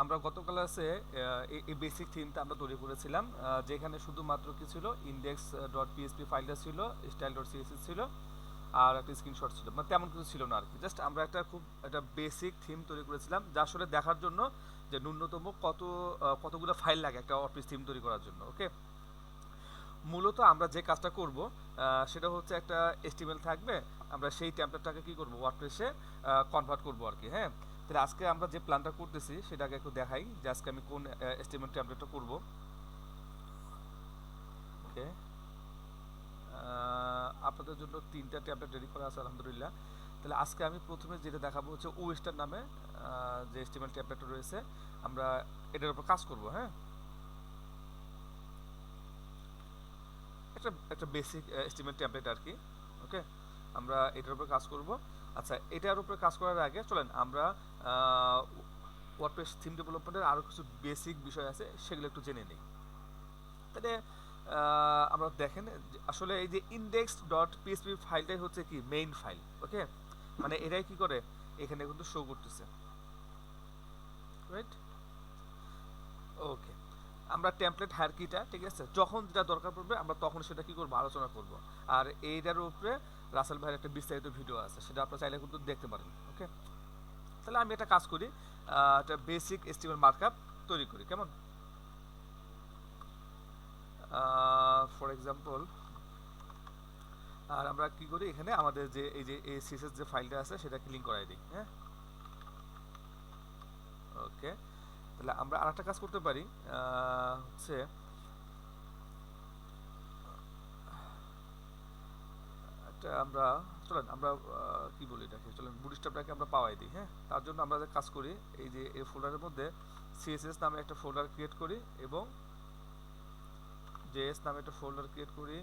আমরা গত ক্লাসে এই বেসিক থিমটা আমরা তৈরি করেছিলাম, যেখানে শুধুমাত্র কি ছিল, ইন্ডেক্স ডট পিএসপি ফাইলটা ছিল, স্টাইল ডট সিএসএস ছিল, আর একটা স্ক্রিনশট ছিল, মানে তেমন কিছু ছিল না আর কি। জাস্ট আমরা একটা বেসিক থিম তৈরি করেছিলাম, যা আসলে দেখার জন্য যে ন্যূনতম কতগুলো ফাইল লাগে একটা ওয়ার্ডপ্রেস থিম তৈরি করার জন্য। ওকে, মূলত আমরা যে কাজটা করব সেটা হচ্ছে একটা এস্টিমেল থাকবে, আমরা সেই টেমপ্লেটটাকে কি করব, ওয়ার্ডপ্রেসে কনভার্ট করব আর কি। হ্যাঁ, তাহলে আজকে আমরা যে প্ল্যানটা করতেছি সেটাকে একটু দেখাই যে আজকে আমি কোন এস্টিমেল টেমপ্লেটটা করব। ওকে, আপনাদের জন্য তিনটা ট্যাবলেট রেডি করা আছে আলহামদুলিল্লাহ। তাহলে আজকে আমি প্রথমে যেটা দেখাবো হচ্ছে ওয়েস্টার নামে যে এস্টিমেল ট্যাবলেটটা রয়েছে, আমরা এটার উপর কাজ করব। হ্যাঁ, একটা একটা বেসিক এস্টিমেট টেমপ্লেট আর কি। ওকে, আমরা এটার উপর কাজ করব। আচ্ছা, এটার উপরে কাজ করার আগে চলেন আমরা ওয়ার্ডপ্রেস থিম ডেভেলপমেন্টের আরও কিছু বেসিক বিষয় আছে সেগুলো একটু জেনে নিই। তাহলে আমরা দেখেন আসলে এই যে ইন্ডেক্স ডট পিএসপি ফাইলটাই হচ্ছে কি মেইন ফাইল। ওকে, মানে এটাই কি করে এখানে কিন্তু শো করতেছে, রাইট? ওকে, আমরা টেমপ্লেট হায়ারার্কিটা, ঠিক আছে, যখন যেটা দরকার পড়বে আমরা তখন সেটা কি করব, আলোচনা করব। আর এইটার উপরে রাসেল ভাইয়ের একটা বিস্তারিত ভিডিও আছে, সেটা আপনারা চাইলে কিন্তু দেখতে পারেন। ওকে, তাহলে আমি একটা কাজ করি, একটা বেসিক এস্টিমেল মার্কআপ তৈরি করি, কেমন? ফর এক্সাম্পল, আর আমরা কি করি এখানে আমাদের যে এই সিএসএস যে ফাইলটা আছে সেটাকে লিঙ্ক করাই দিই। হ্যাঁ, ওকে, তাহলে আমরা আরেকটা কাজ করতে পারি, হচ্ছে একটা আমরা চলেন আমরা কি বলি এটাকে, চলেন বুটস্ট্র্যাপটাকে আমরা পাওয়াই দিই। হ্যাঁ, তার জন্য আমরা যে কাজ করি, এই যে এই ফোল্ডারের মধ্যে সিএসএস নামে একটা ফোল্ডার ক্রিয়েট করি এবং জেএস নামে একটা ফোল্ডার ক্রিয়েট করি,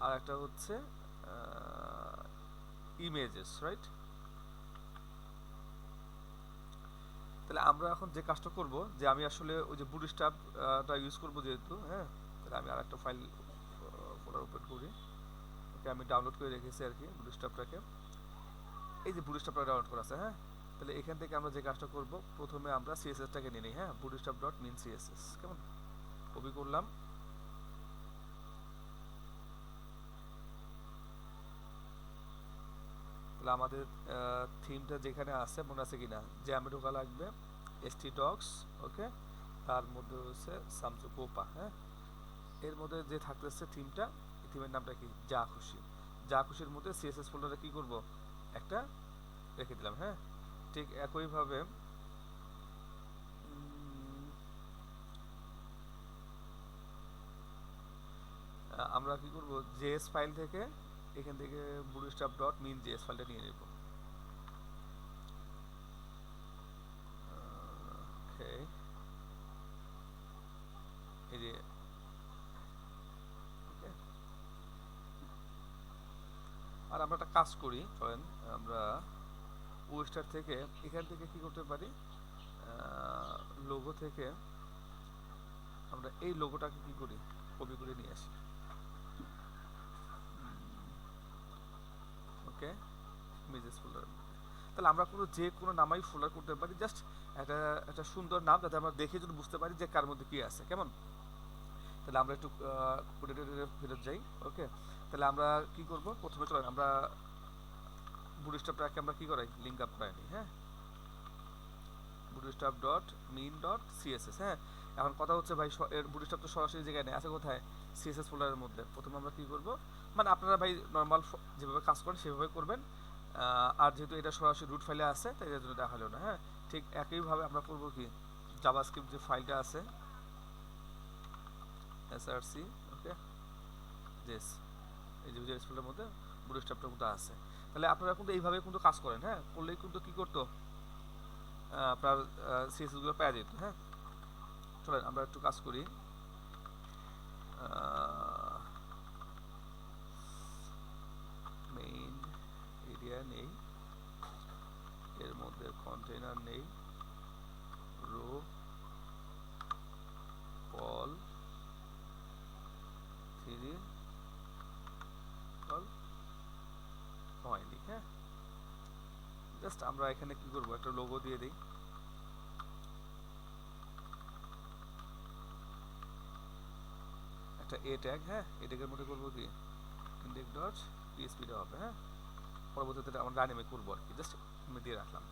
আর একটা হচ্ছে ইমেজেস, রাইট? তাহলে আমরা এখন যে কাজটা করব, যে আমি আসলে ওই যে বুটস্ট্র্যাপটা ইউজ করব যেহেতু, হ্যাঁ, তাহলে আমি আর একটা ফাইল ফোল্ডার ওপেন করি। ওকে, আমি ডাউনলোড করে রেখেছি আর কি বুটস্ট্র্যাপটাকে। এই যে বুটস্ট্র্যাপটা ডাউনলোড করা আছে। হ্যাঁ, তাহলে এখান থেকে আমরা যে কাজটা করব, প্রথমে আমরা সিএসএসটাকে নিয়ে নিই। হ্যাঁ, বুটস্ট্র্যাপ ডট মিন সিএসএস, কেমন? কপি করলাম। তাহলে আমাদের থিমটা যেখানে আছে মনে আছে কিনা, যে আমি ঢোকা লাগবে এসটি ডক্স। ওকে, তার মধ্যে হচ্ছে সামসু কোপা। হ্যাঁ, এর মধ্যে যে থাকতেছে থিমটা, থিমের নামটা কি, যা খুশি। যা খুশির মধ্যে সিএসএস ফোল্ডারে কি করব, একটা রেখে দিলাম। হ্যাঁ, ঠিক একইভাবে আমরা কি করব, জেএস ফাইল থেকে এখান থেকে বুটস্ট্র্যাপ ডট মিন জেএস ফাইলটা নিয়ে নেব। ওকে, এই যে ওকে, আর আমরা একটা কাজ করি, চলেন আমরা ওয়েস্টার থেকে এখান থেকে কি করতে পারি, লোগো থেকে আমরা এই লোগোটাকে কি করি, কপি করে নিয়ে আসি। ওকে, ইমেজেস ফোল্ডার। তাহলে আমরা যে কোনো নামাই ফোল্ডার করতে পারি, জাস্ট একটা একটা সুন্দর নাম যাতে আমরা দেখে যদি বুঝতে পারি যে কার মধ্যে কি আছে, কেমন? তাহলে আমরা একটু কোডে ফেরত যাই। ওকে, তাহলে আমরা কি করব, প্রথমে চলেন আমরা বুটস্ট্র্যাপটাকে আমরা কি করাই, লিঙ্ক আপ করাই নিই। হ্যাঁ, বুটস্ট্র্যাপ ডট মিন ডট সিএসএস। হ্যাঁ, এখন কথা হচ্ছে ভাই, এর বুটস্ট্র্যাপ তো সরাসরি জায়গায় নেই, আছে কোথায়, সিএসএস ফোল্ডারের মধ্যে। প্রথমে আমরা কি করব, মানে আপনারা ভাই নর্মাল যেভাবে কাজ করেন সেভাবে করবেন। আর যেহেতু এটা সরাসরি রুট ফাইলে আছে তাই এর জন্য দেখা হলো না। হ্যাঁ, ঠিক একইভাবে আমরা করব কি, জাভাস্ক্রিপ্ট যে ফাইলটা আছে এসআরসি, ওকে, জেস, এই যে জেস ফোল্ডারের মধ্যে বুটস্ট্র্যাপটা কিন্তু আছে। তাহলে আপনারা কিন্তু এইভাবে কিন্তু কাজ করেন। হ্যাঁ, করলেই কিন্তু কি করতো, আপনার সিএসএস গুলো পেয়ে যেত। হ্যাঁ, চলেন আমরা একটু কাজ করি। মেইন এরিয়া নেই, এর মধ্যে কন্টেইনার নেই, রো, কল, থ্রি, কল হয়নি। হ্যাঁ, জাস্ট আমরা এখানে কি করব, একটা লোগো দিয়ে দিই। একটা এ ট্যাগ, হ্যাঁ এ ট্যাগের মধ্যে করবো কি ইন্ডেক্স ডট পিএসপি দেওয়া হবে, হ্যাঁ পরবর্তীতে আমরা ডাইনামিক করবো আর কি, জাস্ট আমি দিয়ে রাখলাম।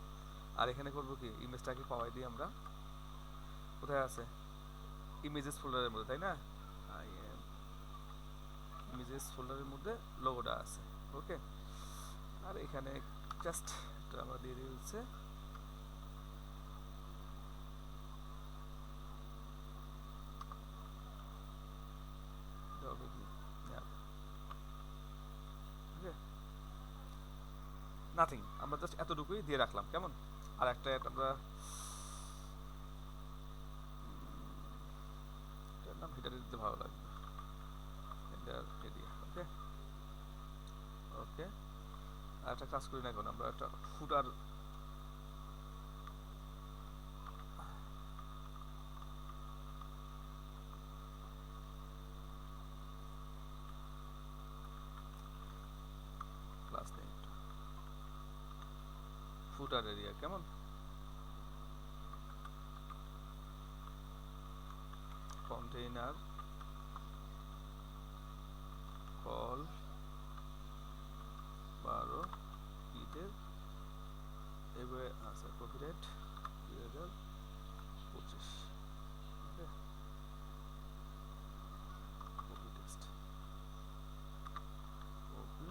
আর এখানে করবো কি ইমেজটাকে পাওয়াই দিই আমরা, কোথায় আছে ইমেজেস ফোল্ডারের মধ্যে, তাই না আই এম ইমেজেস ফোল্ডারের মধ্যে লোগোটা আছে, ওকে। আর এখানে জাস্ট এটা আমরা দিয়ে দিয়ে হচ্ছে নাথিং, আমরা জাস্ট এতটুকুই দিয়ে রাখলাম, কেমন। আর একটা আমরা নাম হেডার দিতে ভালো লাগবে, হেডার এরিয়া, ওকে ওকে। আর একটা কাজ করি না এখন, আমরা একটা ফুটার ক্লাস নেই, ফুটার এরিয়া, কেমন। কন্টেইনার কল 12 ইটের এবারে আচ্ছা copyright 2025, okay copy text, copy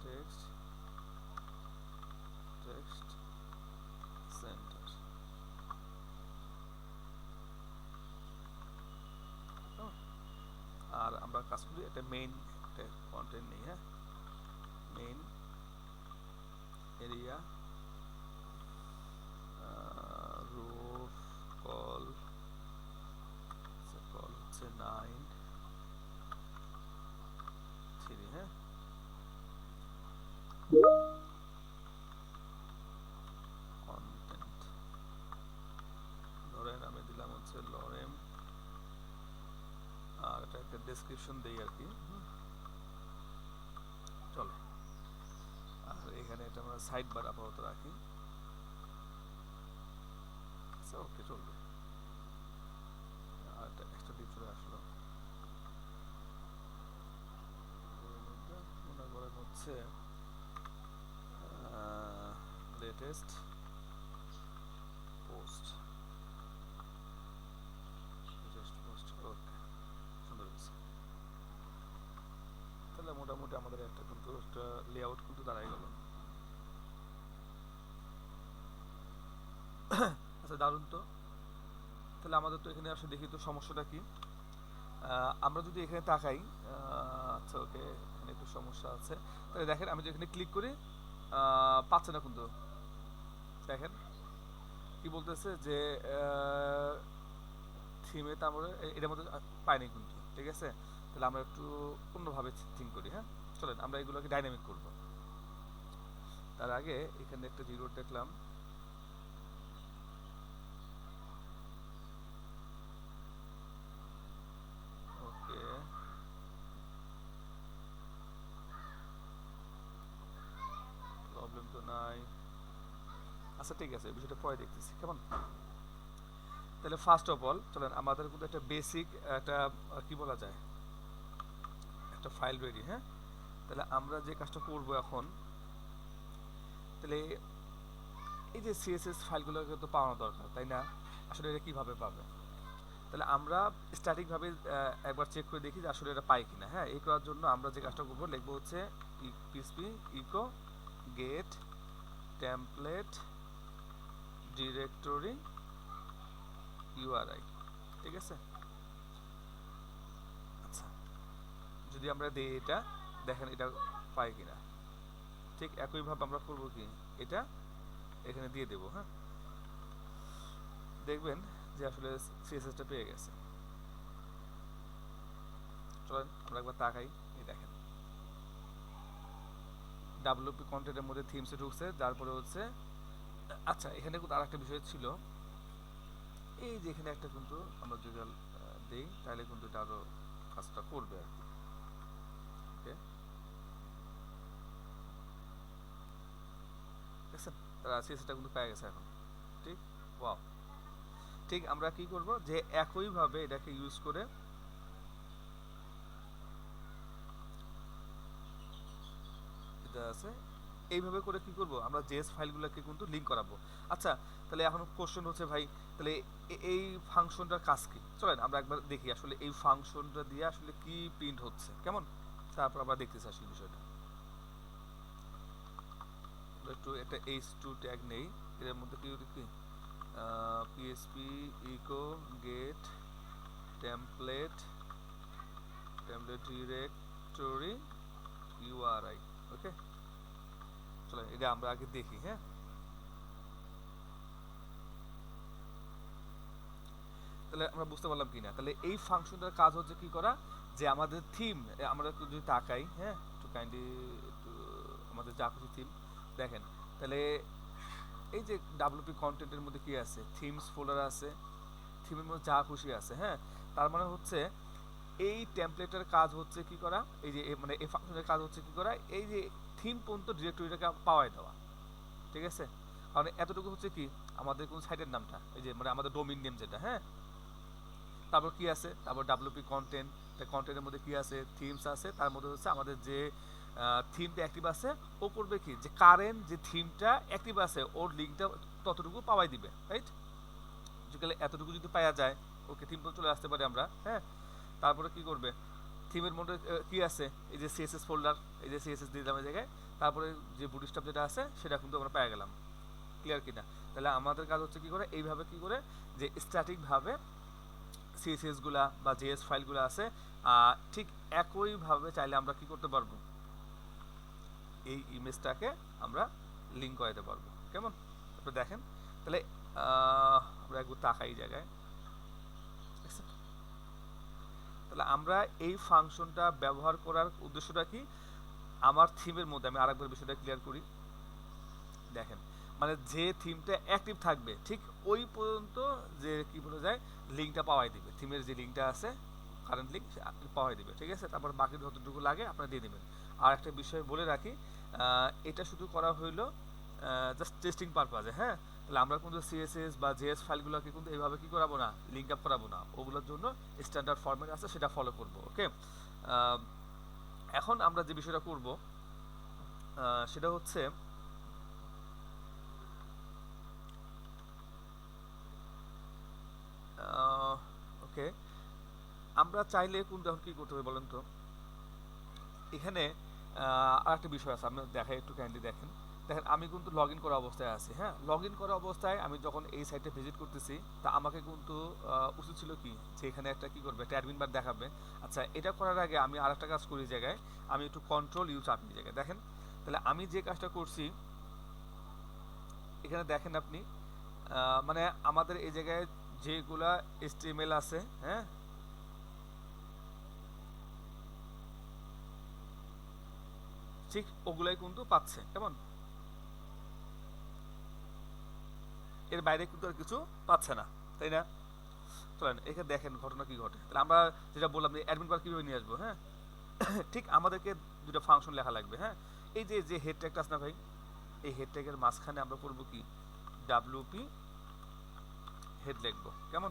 text text centre, আর আমরা কাজ করি একটা মেইন একটা কন্টেন্ট নেই, হ্যাঁ main area row col col হচ্ছে 9 3, হ্যাঁ কন্টেন্ট ধরেন আমি দিলাম হচ্ছে লরেম, আর এটা একটা ডেসক্রিপশন দেই আর কি, চলো। আর এখানে এটা আমরা সাইড বার আপাতত রাখি, আচ্ছা ওকে চলবে। আর এটা এক্সট্রা ডিপ চলে আসলো, মনে করেন হচ্ছে লেটেস্ট পোস্ট, লেটেস্ট পোস্ট, ওকে সুন্দর হয়েছে। তাহলে মোটামুটি আমাদের একটা কিন্তু একটা লেআউট কিন্তু দাঁড়াই গেল। আচ্ছা দারুণ তো। তাহলে আমাদের তো এখানে আসলে দেখি তো সমস্যাটা কি। আমরা যদি এখানে তাকাই, আচ্ছা ওকে এখানে একটু সমস্যা আছে। তাহলে দেখেন আমি যদি এখানে ক্লিক করি পাচ্ছে না, কিন্তু দেখেন কি বলতেছে যে থিমে তারপরে এটার মধ্যে পাইনি কিন্তু, ঠিক আছে। তাহলে আমরা একটু অন্যভাবে থিঙ্ক করি, হ্যাঁ চলেন আমরা এগুলোকে ডাইনামিক করব। তার আগে এখানে একটা জিরো দেখলাম, ওকে প্রবলেম তো নাই, আচ্ছা ঠিক আছে বিষয়টা পরে দেখতেছি, কেমন। তাহলে ফার্স্ট অফ অল চলেন আমাদের কিন্তু একটা বেসিক একটা কি বলা যায় একটা ফাইল রেডি, হ্যাঁ। তাহলে আমরা যে কাজটা করব এখন, তাহলে এই যে সিএসএস ফাইলগুলোকে তো পাওয়ানো দরকার, তাই না। আসলে এটা কীভাবে পাবে, তাহলে আমরা স্ট্যাটিকভাবে একবার চেক করে দেখি যে আসলে এটা পাই কিনা, হ্যাঁ। এই করার জন্য আমরা যে কাজটা করবো লিখবো হচ্ছে PSP echo get template directory URI, ঠিক আছে। আচ্ছা যদি আমরা দিই এটা, দেখেন এটা পাই কিনা। ঠিক একইভাবে আমরা করবো কি, এটা এখানে দিয়ে দেবো, হ্যাঁ। দেখবেন যে আসলে সিএসএসটা পেয়ে গেছে। চলেন আমরা একবার তাকাই, এই দেখেন ডাব্লিউপি কন্টেন্টের মধ্যে থিমসে ঢুকছে, তারপরে হচ্ছে আচ্ছা এখানে কিন্তু আরেকটা বিষয় ছিল, এই যে এখানে একটা কিন্তু আমরা যদি দেই তাহলে কিন্তু এটা আরো কাজটা করবে আর কি, ওকে দেখছেন তারা সিএসএসটা কিন্তু পেয়ে গেছে এখন, ঠিক ওয়াও। ঠিক আমরা কি করব যে একইভাবে এটাকে ইউজ করে যা আছে এইভাবে করে কি করব আমরা জেএস ফাইলগুলোকে কিন্তু লিঙ্ক করাবো। আচ্ছা, তাহলে এখন কোশ্চেন হচ্ছে ভাই, তাহলে এই ফাংশনটার কাজ কি? চলেন আমরা একবার দেখি আসলে এই ফাংশনটা দিয়ে আসলে কি প্রিন্ট হচ্ছে, কেমন? তারপর আমরা দেখতেছি আসলে বিষয়টা। একটু একটা h2 ট্যাগ নেই, এর মধ্যে কি কি PSP echo get template directory URI. Okay, চলো এটা আমরা আগে দেখি। হ্যাঁ, তাহলে আমরা বুঝতে পারলাম কি না, তাহলে এই ফাংশনটার কাজ হচ্ছে কি করা, যে আমাদের থিম আমরা একটু যদি তাকাই, হ্যাঁ একটু কাইন্ডলি একটু আমাদের যা কিছু থিম দেখেন, তাহলে এই যে ডাব্লিউপি কন্টেন্টের মধ্যে কি আছে, থিমস ফোল্ডার আছে, থিমের মধ্যে যা খুশি আছে। হ্যাঁ, তার মানে হচ্ছে এই টেমপ্লেটের কাজ হচ্ছে কি করা, এই যে মানে এই ফাংশনের কাজ হচ্ছে কি করা, এই যে থিম পর্যন্ত ডিরেক্টরিটাকে পাওয়াই দেওয়া। ঠিক আছে, কারণ এতটুকু হচ্ছে কি আমাদের কোন সাইটের নামটা, এই যে মানে আমাদের ডোমেইন নেম যেটা। হ্যাঁ, তারপর কি আছে, তারপর ডাব্লিউপি কন্টেন্ট, কন্টেন্টের মধ্যে কি আছে, থিমস আছে, তার মধ্যে হচ্ছে আমাদের যে থিমটা অ্যাক্টিভ আছে ও করবে কি, যে কারেন্ট যে থিমটা অ্যাক্টিভ আছে ওর লিঙ্কটা ততটুকু পাওয়াই দিবে, রাইট? যদি এতটুকু যদি পাওয়া যায়, ওকে থিম তো চলে আসতে পারে আমরা। হ্যাঁ, তারপরে কি করবে, থিমের মধ্যে কি আছে, এই যে সিএসএস ফোল্ডার, এই যে সিএসএস দিয়ে দিলাম এই জায়গায়, তারপরে যে বুটস্ট্র্যাপ যেটা আছে সেটা কিন্তু আমরা পেয়ে গেলাম। ক্লিয়ার কিনা? তাহলে আমাদের কাজ হচ্ছে কি করে, এইভাবে কি করে যে স্ট্যাটিকভাবে সিএসএস গুলা বা জেএস ফাইলগুলো আছে ঠিক একইভাবে চাইলে আমরা কি করতে পারবো, এই ইমেজটাকে আমরা লিঙ্ক করাতে পারবো। কেমন? আপনি দেখেন, তাহলে আমরা একটু তাকাই জায়গায়। তাহলে আমরা এই ফাংশনটা ব্যবহার করার উদ্দেশ্যটা কি, আমার থিমের মধ্যে আমি আরেকবার বিষয়টা ক্লিয়ার করি। দেখেন, মানে যে থিমটা অ্যাক্টিভ থাকবে ঠিক ওই পর্যন্ত যে কি বলা যায় লিঙ্কটা পাওয়াই দিবে, থিমের যে লিঙ্কটা আছে কারেন্ট লিঙ্ক পাওয়াই দিবে। ঠিক আছে, তারপর বাকি যতটুকু লাগে আপনারা দিয়ে দিবেন। আর একটা বিষয় বলে রাখি, এটা শুধু করা হইলো জাস্ট টেস্টিং পারপাজে। হ্যাঁ, তাহলে আমরা কিন্তু সিএসএস বা জেএস ফাইলগুলোকে কিন্তু এইভাবে কি করাবো না, লিঙ্ক আপ করাবো না, ওগুলোর জন্য স্ট্যান্ডার্ড ফরম্যাট আছে সেটা ফলো করব। ওকে, এখন আমরা যে বিষয়টা করব সেটা হচ্ছে ওকে, আমরা চাইলে কিন্তু এখন কি করতে হবে বলেন তো, এখানে আর একটা বিষয় আছে, আমি দেখাই একটু কাইন্ডলি দেখেন। দেখেন আমি কিন্তু লগ ইন করা অবস্থায় আছি। হ্যাঁ, লগ ইন করা অবস্থায় আমি যখন এই সাইটে ভিজিট করতেছি, তা আমাকে কিন্তু উচিত ছিল কি, যে এখানে একটা কি করবে, একটা অ্যাডমিন বার দেখাবে। আচ্ছা, এটা করার আগে আমি আর একটা কাজ করি জায়গায়, আমি একটু কন্ট্রোল ইউ চাপি জায়গায়। দেখেন, তাহলে আমি যে কাজটা করছি এখানে দেখেন আপনি, মানে আমাদের এই জায়গায় যেগুলা HTML আছে, হ্যাঁ ঠিক ওগুলাই কিন্তু পাচ্ছে। কেমন? এর বাইরে কিন্তু আর কিছু পাচ্ছে না, তাই না? চলেন এখানে দেখেন ঘটনা কি ঘটে। তাহলে আমরা যেটা বললাম যে অ্যাডমিন বার কিভাবে নিয়ে আসবো। হ্যাঁ, ঠিক আমাদেরকে দুটো ফাংশন লেখা লাগবে। হ্যাঁ, এই যে যে হেড ট্যাগটা আছে না ভাই, এই হেড ট্যাগের মাঝখানে আমরা করব কি, ডাব্লিউপি হেড লিখবো। কেমন?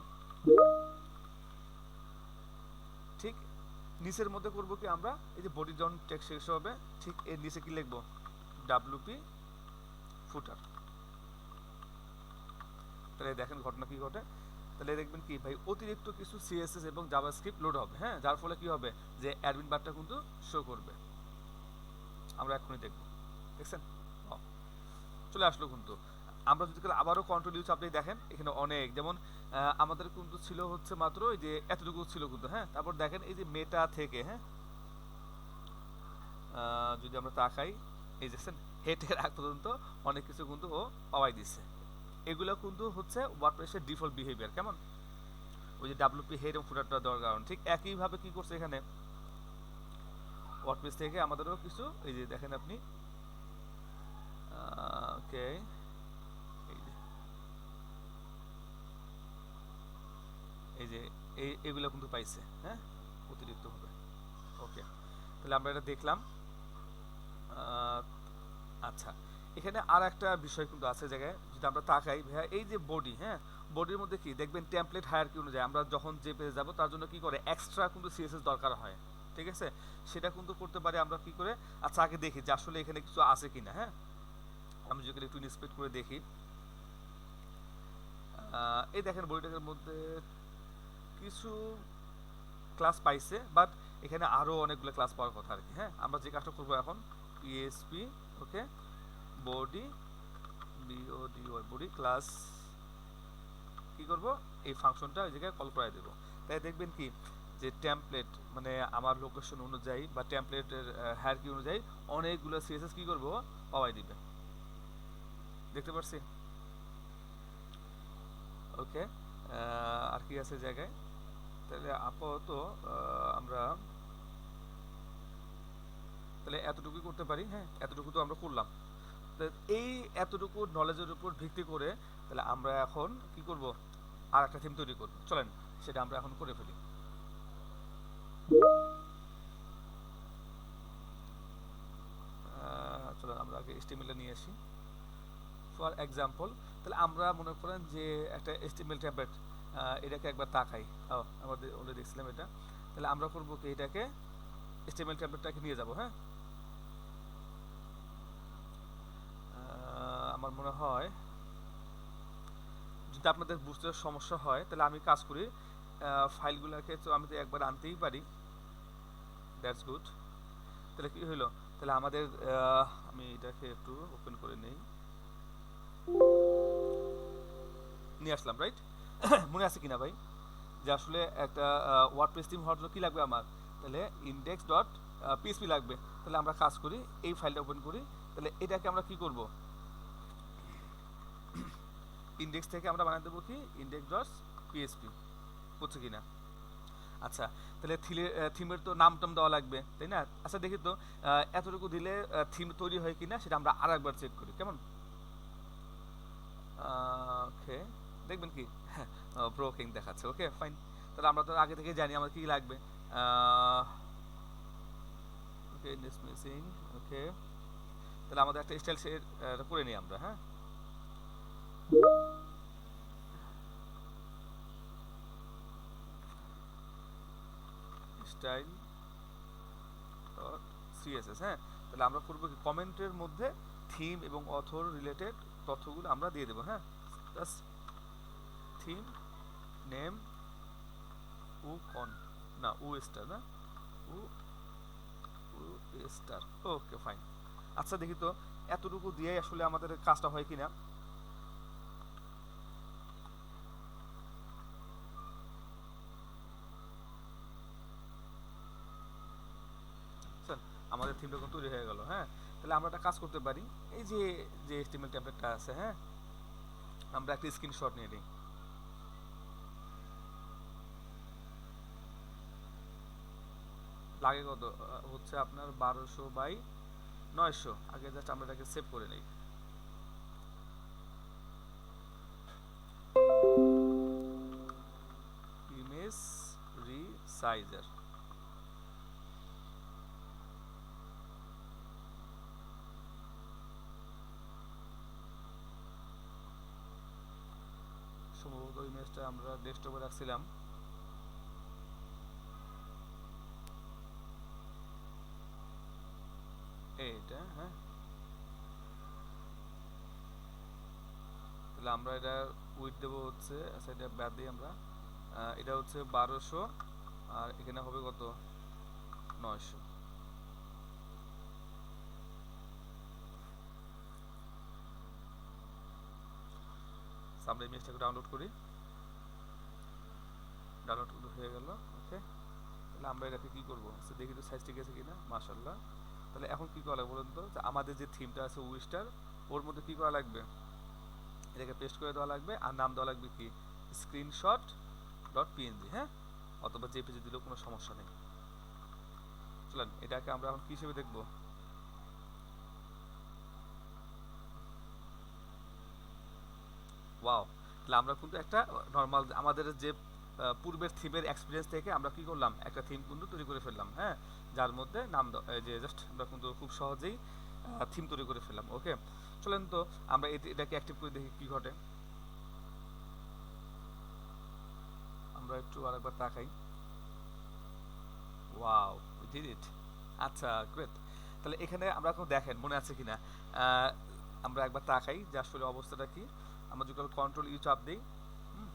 ঠিক নিচের মধ্যে করব কি আমরা, এই যে বডি যখন টেক্সট শেষ হবে ঠিক এর নিচে কি লিখবো, ডাব্লিউপি ফুটার। তাহলে দেখেন ঘটনা কি ঘটে, তাহলে দেখবেন কি ভাই অতিরিক্ত কিছু সিএসএস এবং জাভাস্ক্রিপ্ট লোড হবে। হ্যাঁ, যার ফলে কি হবে, যে অ্যাডমিন বারটা কিন্তু শো করবে। আমরা এখনই দেখব, দেখছেন চলে আসলো কিন্তু। আমরা যদি আবারও কন্ট্রোল ইউ চাপলেই দেখেন এখানে অনেক, যেমন আমাদের কিন্তু ছিল হচ্ছে মাত্র এই যে এতটুকু ছিল কিন্তু। হ্যাঁ, তারপর দেখেন এই যে মেটা থেকে, হ্যাঁ যদি আমরা তাকাই, এই দেখছেন হেডের আগ পর্যন্ত অনেক কিছু কিন্তু ও পাওয়াই দিচ্ছে। এগুলো কিন্তু হচ্ছে ওয়ার্ডপ্রেসের ডিফল্ট বিহেভিয়ার। কেমন? ওই যে ডাব্লিউপি হেড এবং ফুটারটা দেওয়ার কারণ ঠিক একইভাবে কি করছে এখানে ওয়ার্ডপ্রেস থেকে আমাদেরও কিছু, এই যে দেখেন আপনি ওকে, এই যে এইগুলো কিন্তু পাইছে। হ্যাঁ, অতিরিক্ত হবে। ওকে, তাহলে আমরা এটা দেখলাম। আচ্ছা, এখানে আর একটা বিষয় কিন্তু আছে জায়গায়, যদি আমরা তাকাই ভাইয়া এই যে বডি, হ্যাঁ বডির মধ্যে কি দেখবেন টেমপ্লেট হায়ারার্কি অনুযায়ী আমরা যখন যে পেজে যাব তার জন্য কি করে এক্সট্রা কিন্তু সিএসএস দরকার হয়। ঠিক আছে, সেটা কিন্তু করতে পারি আমরা কি করে। আচ্ছা আগে দেখি যে আসলে এখানে কিছু আছে কিনা। হ্যাঁ, আমি যদি একটু ইন্সপেক্ট করে দেখি, এই দেখেন বইটার মধ্যে কিছু ক্লাস পাইছে, বাট এখানে আরো অনেকগুলো ক্লাস পাওয়ার কথা আর কি। হ্যাঁ, আমরা যে কাজটা করবো এখন, পিএসপি ওকে বডি, বিওডি বডি ক্লাস কি করব, এই ফাংশনটা ওই জায়গায় কল করে দেবো। তাই দেখবেন কি যে টেমপ্লেট মানে আমার লোকেশন অনুযায়ী বা টেমপ্লেটের হায়ারার্কি অনুযায়ী অনেকগুলো সিএসএস কি করব, পাওয়াই দিবে। দেখতে পাচ্ছি। ওকে, আর কি আছে জায়গায়, তাহলে আপাতত আমরা তাহলে এতটুকুই করতে পারি। হ্যাঁ, এতটুকু তো আমরা করলাম। তো এই এতটুকু নলেজের উপর ভিত্তি করে তাহলে আমরা এখন কি করব, আর একটা থিম তৈরি করব। চলেন সেটা আমরা এখন করে ফেলি। চলেন আমরা আগে HTML নিয়ে আসি ফর এক্সাম্পল। তাহলে আমরা মনে করেন যে একটা HTML টেমপ্লেট, এটাকে একবার তাকাই। আমাদের অলরেডি দেখছিলাম এটা। তাহলে আমরা করব কি, এটাকে HTML টেমপ্লেটটাকে নিয়ে যাব। হ্যাঁ, আমার মনে হয় যদি আপনাদের বুঝতে সমস্যা হয় তাহলে আমি কাজ করি, ফাইলগুলোকে তো আমি তো একবার আনতেই পারি। That's good. তাহলে কি হলো, তাহলে আমাদের আমি এটাকে একটু ওপেন করে নেই, নিয়ে আসলাম রাইট। মনে আছে কিনা ভাই যে আসলে একটা ওয়ার্ডপ্রেস থিম হওয়ার জন্য কি লাগবে আমার, তাহলে ইনডেক্স ডট পিএসপি লাগবে। তাহলে আমরা কাজ করি, এই ফাইলটা ওপেন করি। তাহলে এটাকে আমরা কি করব, ইনডেক্স থেকে আমরা বানাই দেবো কি ইনডেক্স ডট পিএসপি, বুঝছো কিনা। আচ্ছা, তাহলে থিমের তো নাম টাম দেওয়া লাগবে তাই না। আচ্ছা দেখি তো এতটুকু দিলে থিম তৈরি হয় কিনা সেটা আমরা আর একবার চেক করি, কেমন। ওকে, দেখবেন কি ব্রোকিং দেখাচ্ছে। ওকে ফাইন, তাহলে আমরা তো আগে থেকে জানি আমার কি লাগবে। ওকে মিসিং। ওকে, তাহলে আমাদের একটা স্টাইল সেট করে নিই আমরা। হ্যাঁ, স্টাইল ডট সিএসএস। হ্যাঁ, তাহলে আমরা করবো কি, কমেন্টের মধ্যে থিম এবং অথর রিলেটেড তথ্যগুলো আমরা দিয়ে দেবো। হ্যাঁ, জাস্ট থিম নেম উ কন, না উ স্টার, না উ উ স্টার। Okay fine. আচ্ছা দেখি তো এতটুকু দিয়ে আসলে আমাদের কাজটা হয় কিনা। আমাদের থিমটা কিন্তু তৈরি হয়ে গেল। হ্যাঁ, তাহলে আমরা একটা কাজ করতে পারি, এই যে যে HTML টেমপ্লেটটা আছে, হ্যাঁ, আমরা একটা স্ক্রিনশট নিয়ে নিই। লাগে কত, হচ্ছে আপনার 1200 বাই 900। আগে জাস্ট আমরা এটাকে সেভ করে নিই। ইমেজ রিসাইজার, সম্ভবত ইমেজটা আমরা ডেস্কটপে রাখছিলাম। এইটা হ্যাঁ, তাহলে আমরা এটা উইথ দেবো হচ্ছে, আচ্ছা এটা বাদ দিই আমরা, এটা হচ্ছে 1200 আর এখানে হবে কত 900। আমরা ইমেজটাকে ডাউনলোড করি, ডাউনলোড হয়ে গেল। ওকে, তাহলে আমরা এটাকে কি করবো, দেখি তো সাইজ ঠিক আছে কিনা। মাশাআল্লাহ। তাহলে এখন কি করা লাগবে বলুন তো, যে আমাদের যে থিমটা আছে উইস্টার, ওর মধ্যে কি করা লাগবে, এটাকে পেস্ট করে দেওয়া লাগবে আর নাম দেওয়া লাগবে কি স্ক্রিনশট ডট পিএনজি। হ্যাঁ, অথবা জেপিজি দিলেও কোনো সমস্যা নেই। চলেন এটাকে আমরা এখন কি হিসেবে দেখবো, ওয়াও। তাহলে আমরা কিন্তু একটা নর্মাল আমাদের যে পূর্বের থিমের এক্সপিরিয়েন্স থেকে আমরা কি করলাম, একটা থিম কিন্তু তৈরি করে ফেললাম। হ্যাঁ, যার মধ্যে নাম যে জাস্ট আমরা কিন্তু খুব সহজেই থিম তৈরি করে ফেললাম। ওকে, চলেন তো আমরা এটাকে অ্যাক্টিভ করে দেখি কি ঘটে। আমরা একটু আরেকবার তাকাই। Wow, did it. আচ্ছা, গ্রেট। তাহলে এখানে আমরা এখন দেখেন মনে আছে কিনা, আহ, আমরা একবার তাকাই যে আসলে অবস্থাটা কি। আমরা যখন কন্ট্রোল ইউ চাপ দিই, হুম,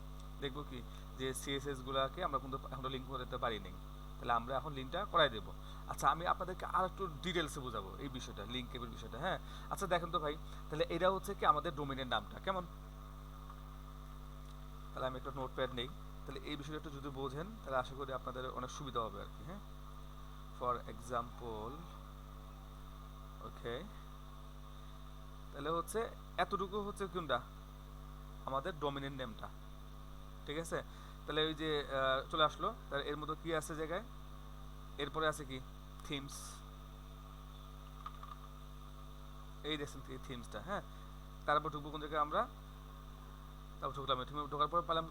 দেখবো কি যে সিএসএস গুলাকে আমরা কিন্তু এখনো লিঙ্ক করে দিতে পারিনি। তাহলে আমরা এখন লিঙ্কটা করাই দেবো। আচ্ছা, আমি আপনাদেরকে আর একটু ডিটেলসে বোঝাবো এই বিষয়টা, লিঙ্ক কেবল বিষয়টা, হ্যাঁ। আচ্ছা দেখেন তো ভাই, তাহলে এটা হচ্ছে কি আমাদের ডোমেনের নামটা, কেমন? তাহলে আমি একটা নোটপ্যাড নেই। তাহলে এই বিষয়টা একটু যদি বোঝেন তাহলে আশা করি আপনাদের অনেক সুবিধা হবে আর কি, হ্যাঁ। ফর এক্সাম্পল, ওকে, তাহলে হচ্ছে এতটুকু হচ্ছে কোনটা আমাদের ডোমিনেন্ট নেমটা, ঠিক আছে। তাহলে ওই যে চলে আসলো, তাহলে এর মধ্যে কি আছে জায়গায়, এরপরে আছে কি থিমস, এই দেখছেন কি থিমসটা, হ্যাঁ। তারপর ঢুকবো কোন জায়গায় আমরা, তারপর ঢুকলাম থিমে, ঢোকার পর পেলাম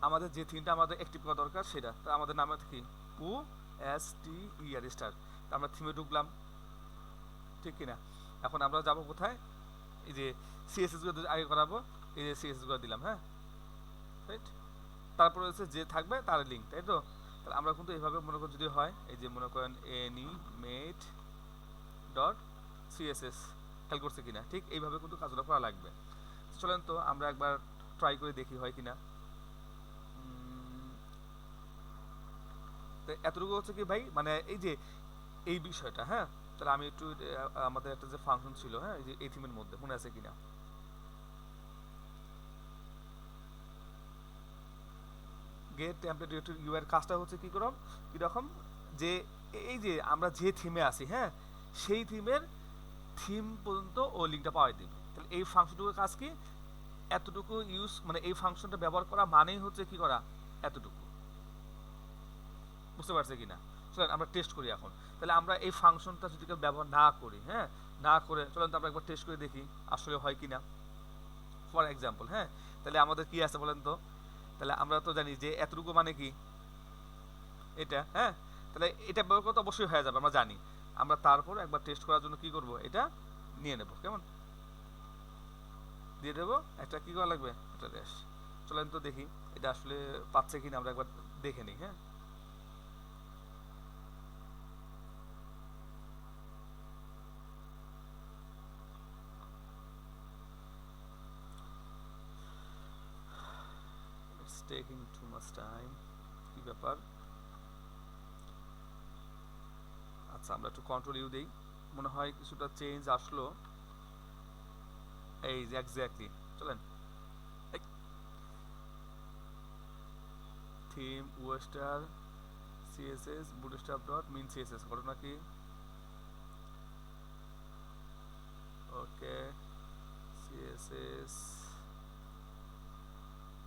আমাদের যে থিমটা আমাদের অ্যাক্টিভ করা দরকার সেটা, তা আমাদের নাম আছে কি ও এস টি ই আর স্টার। তা আমরা থিমে ঢুকলাম, ঠিক কিনা। এখন আমরা যাবো কোথায়, এই যে সিএসএস গুলো আগে করাবো, এই যে সিএসএস গুলো দিলাম, হ্যাঁ, রাইট। তারপরে হচ্ছে যে থাকবে তার লিঙ্ক, তাই তো। তাহলে আমরা কিন্তু এইভাবে মনে করেন যদি হয়, এই যে মনে করেন অ্যানিমেট ডট সিএসএস, খেয়াল করছে কিনা, ঠিক এইভাবে কিন্তু কাজটা করা লাগবে। চলেন তো আমরা একবার ট্রাই করে দেখি হয় কিনা। তো এতটুকু হচ্ছে কি ভাই, মানে এই যে এই বিষয়টা, হ্যাঁ। তাহলে আমি একটু আমাদের একটা যে ফাংশন ছিল, হ্যাঁ, এই যে এই থিমের মধ্যে মনে আছে কিনা, গেট টেমপ্লেট ডিরেক্টরি ইউ এর কাজটা হচ্ছে কি করম কিরকম, যে এই যে আমরা যে থিমে আছি, হ্যাঁ, সেই থিমের থিম পর্যন্ত ও লিঙ্কটা পাওয়াই দিবে। তাহলে এই ফাংশনটুকুর কাজ কি, এতটুকু ইউজ, মানে এই ফাংশনটা ব্যবহার করা মানেই হচ্ছে কি করা, এতটুকু। বুঝতে পারছে কিনা। চলেন আমরা টেস্ট করি এখন। তাহলে আমরা এই ফাংশনটা যদি কেউ ব্যবহার না করি, হ্যাঁ, না করে, চলেন তো আমরা একবার টেস্ট করে দেখি আসলে হয় কিনা। ফর এক্সাম্পল, হ্যাঁ, তাহলে আমাদের কি আছে বলেন তো। তাহলে আমরা তো জানি যে এতটুকু মানে কি এটা, হ্যাঁ। তাহলে এটা ব্যবহার করতে অবশ্যই হয়ে যাবে আমরা জানি। আমরা তারপর একবার টেস্ট করার জন্য কি করব, এটা নিয়ে নেব, কেমন, দিয়ে দেবো একটা, কি করা লাগবে, একটা রেশ। চলেন তো দেখি এটা আসলে পাচ্ছে কিনা, আমরা একবার দেখে নিই, হ্যাঁ। It's taking too much time, কি ব্যাপার। আচ্ছা আমরা একটু কন্ট্রোল ইউ দেই, মনে হয় কিছুটা চেঞ্জ আসলো। এই যে এক্স্যাক্টলি, চলেন থিম ওয়েস্টার CSS bootstrap dot min CSS, ঘটনা কি, okay, CSS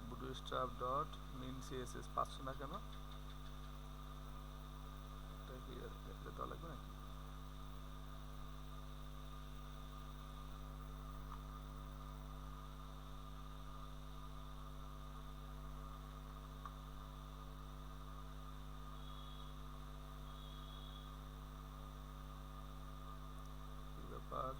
bootstrap dot min CSS পাচ্ছ না কেন, এটা কি দেওয়া লাগবে নাকি। কি ব্যাপার,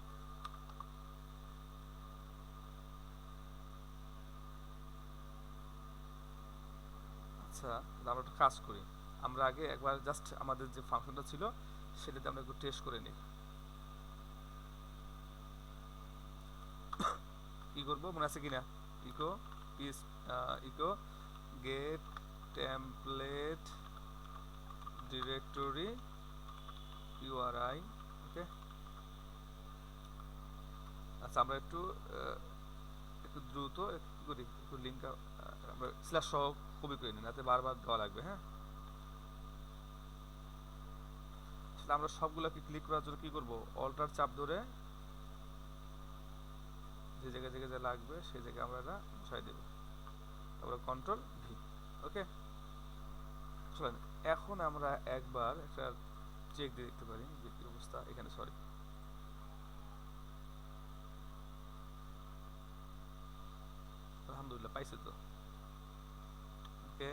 আচ্ছা তাহলে আমরা একটা কাজ করি, আমরা আগে একবার জাস্ট আমাদের যে ফাংশনটা ছিল সেটাতে আমরা একটু টেস্ট করে নিই। কি করবো মনে আছে কিনা, ইকো পিস, echo get template directory URI, okay. আচ্ছা আমরা একটু একটু দ্রুত একটু করি, একটু লিঙ্ক আমরা স্ল্যাশ সহ কপি করে নিই, যাতে বারবার দেওয়া লাগবে, হ্যাঁ। আসলে আমরা সবগুলোকে ক্লিক করার জন্য কি করব, অল্টার চাপ ধরে যে জায়গায় জায়গায় যা লাগবে সেই জায়গায় আমরা এটা বসাই দেব, তারপরে কন্ট্রোল ভি, ওকে। চলেন এখন আমরা একবার একটা চেক দিয়ে দেখতে পারি যে কি অবস্থা এখানে, সরি, আলহামদুলিল্লাহ পাইছে তো, ওকে।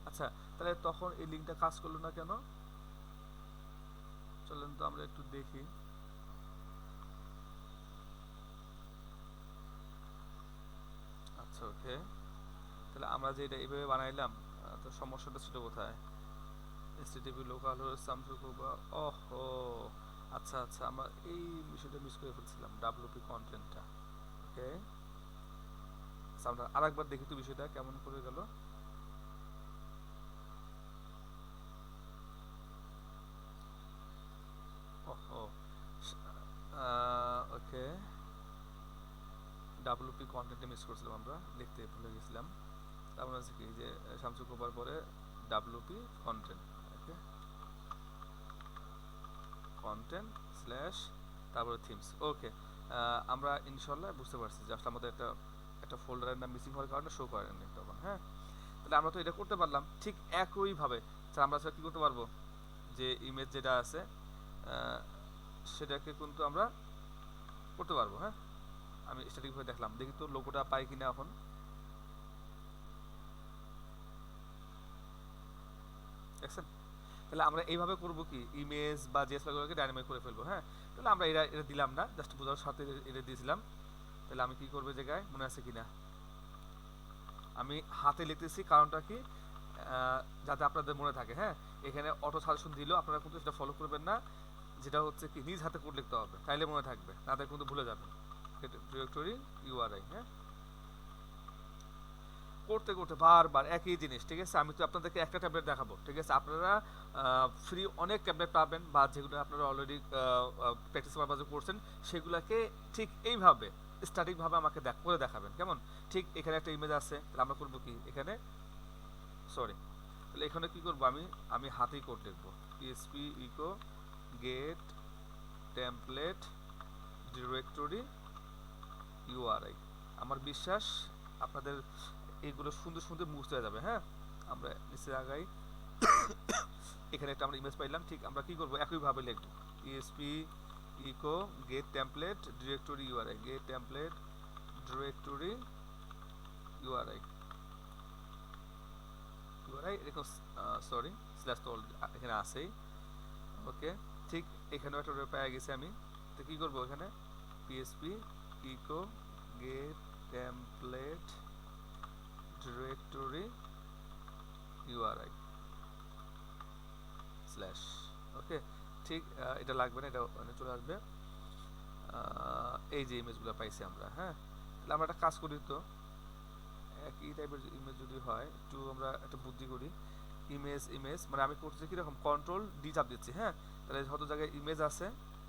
আচ্ছা তাহলে তখন এই লিঙ্কটা কাজ করলো না কেন, চলেন তো আমরা একটু দেখি। আচ্ছা ওকে, তাহলে আমরা আমরা যে এটা এইভাবে বানাইলাম, তো সমস্যাটা ছিল কোথায়? এসটিটিপি লোকাল হোস্ট সামসুং বা ওহো, আচ্ছা আচ্ছা, আমরা এই বিষয়টা মিস করে ফেলছিলাম, ডাব্লিউপি কন্টেন্টটা। ওকে, আমরা আরেকবার দেখি তো বিষয়টা কেমন করে গেল। ওহো, ওকে, ডাব্লিউপি কন্টেন্টে মিস করছিলাম, আমরা লিখতে ভুলে গেছিলাম। তার মানে হচ্ছে কি যে শামসু কোপার পরে ডাব্লিউপি কন্টেন্ট, ওকে, কন্টেন্ট স্ল্যাশ তারপরে থিমস। ওকে, আমরা ইনশাল্লাহ বুঝতে পারছি যে আসলে আমাদের একটা একটা ফোল্ডারের নাম মিসিং হওয়ার কারণে শো করেনি তখন। হ্যাঁ, তাহলে আমরা তো এটা করতে পারলাম ঠিক একইভাবে। আমরা কি করতে পারবো, যে ইমেজ যেটা আছে সেটাকে কিন্তু আমরা করতে পারবো। হ্যাঁ, আমি স্ট্যাটিকভাবে দেখলাম, দেখি তো লোগোটা পাই কিনা এখন। দেখছেন? তাহলে আমরা এইভাবে করব কি, ইমেজ বা জেএস ফাইলগুলোকে ডাইনামিক করে ফেলবো। হ্যাঁ, তাহলে আমরা এটা এটা দিলাম না, জাস্ট বোঝার সাথে এটা দিয়েছিলাম। তাহলে আমি কি করবো জায়গায় মনে আছে কিনা, আমি হাতে লিখতেছি, কারণটা কি যাতে আপনাদের মনে থাকে। হ্যাঁ, এখানে অটো সাজেশন দিলেও আপনারা কিন্তু সেটা ফলো করবেন না, যেটা হচ্ছে কি নিজ হাতে কোড লিখতে হবে, তাইলে মনে থাকবে, তাদের কিন্তু ভুলে যাবেন। ডিরেক্টরি ইউআরআই, হ্যাঁ, করতে করতে বারবার একই জিনিস। ঠিক আছে, আমি তো আপনাদেরকে একটা ট্যাবলেট দেখাবো। ঠিক আছে, আপনারা ফ্রি অনেক ট্যাবলেট পাবেন, বা যেগুলো আপনারা অলরেডি প্র্যাকটিস পারপাজে করছেন, সেগুলোকে ঠিক এইভাবে স্ট্যাটিকভাবে আমাকে করে দেখাবেন। কেমন? ঠিক এখানে একটা ইমেজ আছে, তাহলে আমরা করবো কি, এখানে সরি, তাহলে এখানে কি করবো, আমি আমি হাতেই কোড লিখবো, PSP echo get template directory URI. আমার বিশ্বাস আপনাদের এগুলো সুন্দর সুন্দর মুছতে হয়ে যাবে। হ্যাঁ, আমরা নিচে আগাই, এখানে একটা আমরা ইমেজ পাইলাম, ঠিক আমরা কি করবো, একইভাবে লিখবো, PSP echo get template directory URI, gate template directory URI URI এরকম, সরি স্ল্যাশ তো এখানে আছেই। ওকে, ঠিক এখানেও একটা পেয়ে গেছি আমি। তো কি করবো, এখানে PSP echo get template directory URI slash. Okay, ঠিক এটা লাগবে না, এটা চলে আসবে। এই যে ইমেজগুলো পাইছি আমরা। হ্যাঁ, তাহলে আমরা একটা কাজ করি তো, একই টাইপের ইমেজ যদি হয়, একটু আমরা একটা বুদ্ধি করি। ইমেজ ইমেজ মানে আমি করছি কীরকম, কন্ট্রোল ডি চাপ দিচ্ছি। হ্যাঁ, তাহলে যত জায়গায় ইমেজ আছে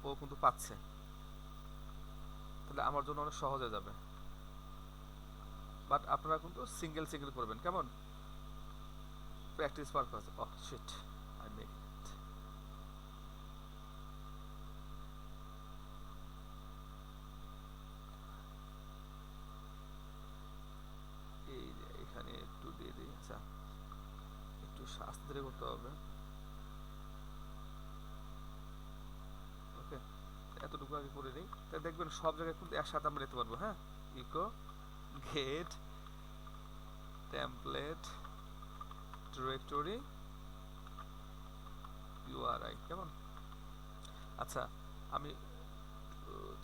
ও কিন্তু পাচ্ছে, তাহলে আমার জন্য অনেক সহজ হয়ে যাবে। বাট আপনারা কিন্তু সিঙ্গেল সিঙ্গেল করবেন, কেমন, practice purpose. Oh shit, I make it. এই এখানে একটু দিয়ে দিই। আচ্ছা, একটু আস্তে করতে হবে। ওকে, এতটুকু আগে করে নিই, তাই দেখবেন সব জায়গায় কিন্তু একসাথে আমরা লিখতে পারবো। হ্যাঁ, eco get template directory URI, কেমন? আচ্ছা, আমি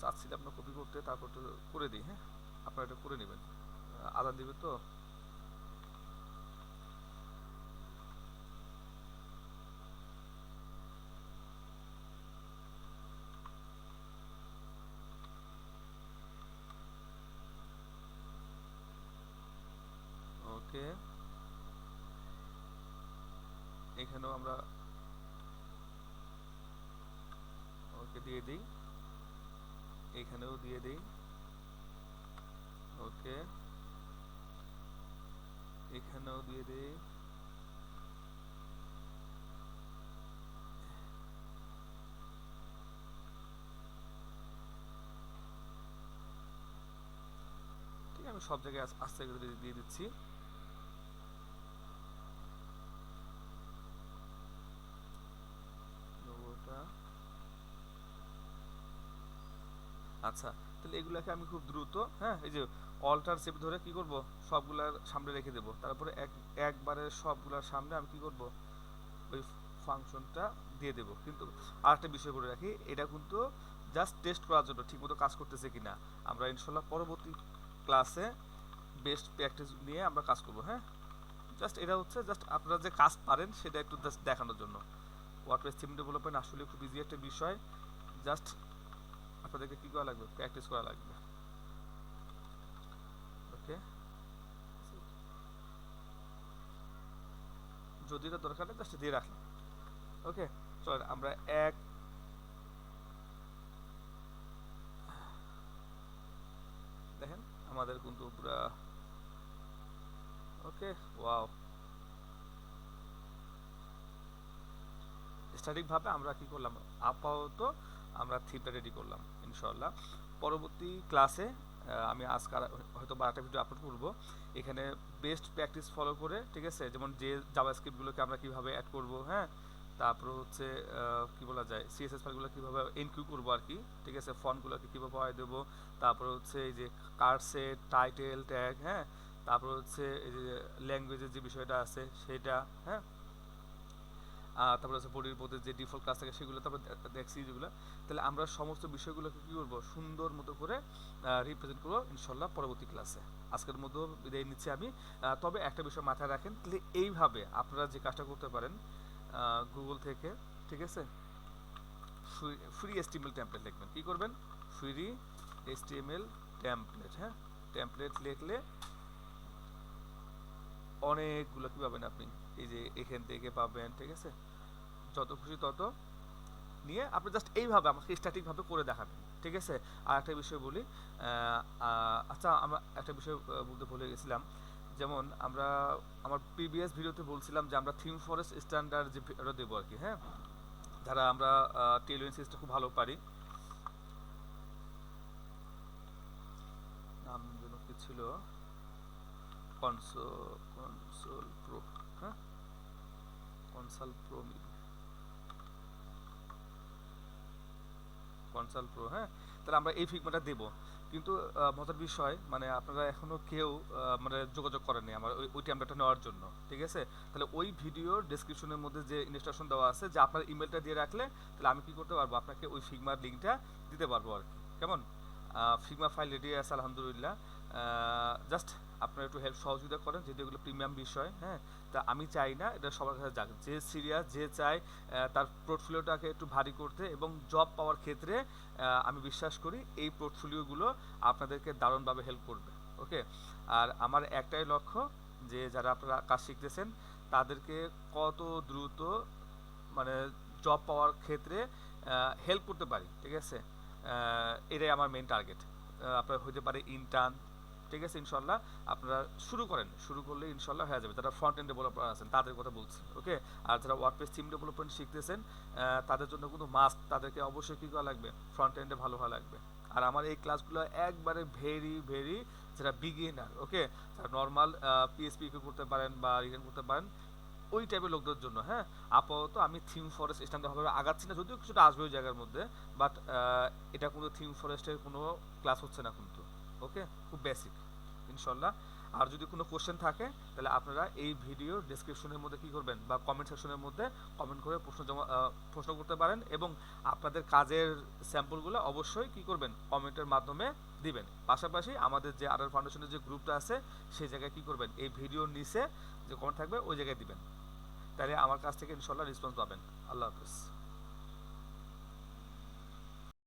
চাচ্ছিলাম না কপি করতে, তারপর তো করে দিই। হ্যাঁ, আপনারা এটা করে নেবেন, আদান দিবে তো। ওকে, এখানেও আমরা ওকে দিয়ে দিই, এখানেও দিয়ে দিই। ওকে, এখানেও দিয়ে দিই। ঠিক, আমি সব জায়গায় আস্তে করে দিয়ে দিচ্ছি। আচ্ছা, তাহলে এগুলাকে আমি খুব দ্রুত, হ্যাঁ, এই যে অল্টার সেভ ধরে কি করব, সবগুলার সামনে রেখে দেব, তারপরে একবারে সবগুলার সামনে আমি কি করব, ওই ফাংশনটা দিয়ে দেব। কিন্তু আরেকটা বিষয় বলে রাখি, এটা কিন্তু জাস্ট টেস্ট করার জন্য ঠিকমতো কাজ করতেছে কিনা। আমরা ইনশাল্লাহ পরবর্তী ক্লাসে বেস্ট প্র্যাকটিস নিয়ে আমরা কাজ করব। হ্যাঁ, জাস্ট এটা হচ্ছে জাস্ট আপনারা যে কাজ পারেন সেটা একটু জাস্ট দেখানোর জন্য। ওয়ার্ডপ্রেস থিম ডেভেলপমেন্ট আসলে খুব ইজি একটা বিষয়, জাস্ট আপনাদেরকে কী করা লাগবে, প্র্যাকটিস করা লাগবে। ওকে, যদি এটা দরকার নেই জাস্ট দিয়ে রাখলাম। ওকে, চলেন আমরা এক দেখেন আমাদের কিন্তু পুরা ওকে। ওয়াও, স্ট্যাটিকভাবে আমরা কি করলাম, আপাতত আমরা থিমটা রেডি করলাম। ইনশাল্লাহ পরবর্তী ক্লাসে আমি আজকে হয়তো বা একটা ভিডিও আপলোড করব, এখানে বেস্ট প্র্যাকটিস ফলো করে, ঠিক আছে, যেমন যে জাভাস্ক্রিপ্টগুলোকে আমরা কীভাবে অ্যাড করব, হ্যাঁ, তারপর হচ্ছে কি বলা যায়, সিএসএস ফাইলগুলো কীভাবে এনকিউ করবো আর কি, ঠিক আছে, ফন্টগুলোকে কীভাবে পাওয়াই দেবো, তারপর হচ্ছে এই যে কার্সেট, টাইটেল, ট্যাগ, হ্যাঁ, তারপর হচ্ছে এই যে ল্যাঙ্গুয়েজের যে বিষয়টা আছে সেটা, হ্যাঁ, তারপরে হচ্ছে বডির মধ্যে যে ডিফল্ট ক্লাস থাকে সেগুলো তারপর দেখছি যেগুলো। তাহলে আমরা সমস্ত বিষয়গুলোকে কী করবো, সুন্দর মতো করে রিপ্রেজেন্ট করবো ইনশাল্লাহ পরবর্তী ক্লাসে। আজকের মতো বিদায় নিচ্ছি আমি। তবে একটা বিষয় মাথায় রাখেন, তাহলে এইভাবে আপনারা যে কাজটা করতে পারেন গুগল থেকে, ঠিক আছে, ফ্রি HTML টেমপ্লেট লিখবেন। কী করবেন, ফ্রি HTML টেমপ্লেট, হ্যাঁ, টেমপ্লেট লিখলে অনেকগুলো কী পাবেন আপনি, এই যে এখান থেকে পাবেন, ঠিক আছে, যত খুশি তত নিয়ে আপনি জাস্ট এইভাবে আমাকে স্ট্যাটিকভাবে করে দেখাবেন, ঠিক আছে। আর একটা বিষয় বলি, আচ্ছা আমরা একটা বিষয় বলতে ভুলে গেছিলাম, যেমন আমরা আমার প্রিভিয়াস ভিডিওতে বলছিলাম যে আমরা থিম ফরেস্ট স্ট্যান্ডার্ড যে দেবো আর কি, হ্যাঁ, যারা আমরা টেইলরিং সিরিজটা খুব ভালো পারি। নাম যেন কি ছিল, কনসোল প্রো, হ্যাঁ, কনসাল প্রো, কনসাল প্রো, হ্যাঁ, তাহলে আমরা এই ফিগমাটা দেবো। কিন্তু মজার বিষয় মানে আপনারা এখনও কেউ মানে যোগাযোগ করেননি আমার ওই টেমপ্লেটটা নেওয়ার জন্য, ঠিক আছে। তাহলে ওই ভিডিওর ডেসক্রিপশনের মধ্যে যে ইনস্ট্রাকশন দেওয়া আছে, যে আপনার ইমেলটা দিয়ে রাখলে তাহলে আমি কী করতে পারবো, আপনাকে ওই ফিগমার লিঙ্কটা দিতে পারবো আর কি, কেমন। ফিগমা ফাইল রেডি আছে আলহামদুলিল্লাহ। জাস্ট আপনারা একটু হেল্প সহযোগিতা করেন, যেহেতু এগুলো প্রিমিয়াম বিষয়, হ্যাঁ। তা আমি চাই না এটা সবার কাছে যাক, যে সিরিয়াস, যে চায় তার পোর্টফোলিওটাকে একটু ভারী করতে এবং জব পাওয়ার ক্ষেত্রে আমি বিশ্বাস করি এই পোর্টফোলিওগুলো আপনাদেরকে দারুণভাবে হেল্প করবে। ওকে, আর আমার একটাই লক্ষ্য যে যারা আপনারা কাজ শিখতেছেন তাদেরকে কত দ্রুত মানে জব পাওয়ার ক্ষেত্রে হেল্প করতে পারি, ঠিক আছে। এটাই আমার মেন টার্গেট। আপনার হতে পারে ইন্টার্ন, ঠিক আছে, ইনশাল্লাহ আপনারা শুরু করলে ইনশাল্লাহ হয়ে যাবে। যারা ফ্রন্ট এন্ড ডেভেলপার আছেন তাদের কথা বলছি, ওকে। আর যারা ওয়ার্ডপ্রেস থিম ডেভেলপমেন্ট শিখতেছেন তাদের জন্য কিন্তু মাস্ট, তাদেরকে অবশ্যই কী করা লাগবে, ফ্রন্ট এন্ডে ভালো হওয়া লাগবে। আর আমার এই ক্লাসগুলো একবারে ভেরি যারা বিগিনার, ওকে, যারা নর্মাল পিএসপি করতে পারেন বা রিটার্ন করতে পারেন ওই টাইপের লোকদের জন্য, হ্যাঁ। আপাতত আমি থিম ফরেস্ট স্ট্যান্ডার্ডভাবে আগাচ্ছি না, যদিও কিছুটা আসবে ওই জায়গার মধ্যে, বাট এটা কোনো থিম ফরেস্টের কোনো ক্লাস হচ্ছে না কিন্তু, ওকে, খুব বেসিক ইনশাল্লাহ। আর যদি কোনো কোশ্চেন থাকে তাহলে আপনারা এই ভিডিও ডেসক্রিপশনের মধ্যে কী করবেন বা কমেন্ট সেকশনের মধ্যে কমেন্ট করে প্রশ্ন করতে পারেন, এবং আপনাদের কাজের স্যাম্পলগুলো অবশ্যই কী করবেন, কমেন্টের মাধ্যমে দিবেন। পাশাপাশি আমাদের যে আদার ফাউন্ডেশনের যে গ্রুপটা আছে সেই জায়গায় কী করবেন, এই ভিডিওর নিচে যে কমেন্ট থাকবে ওই জায়গায় দিবেন, তাহলে আমার কাছ থেকে ইনশাল্লাহ রেসপন্স পাবেন। আল্লাহ হাফেজ।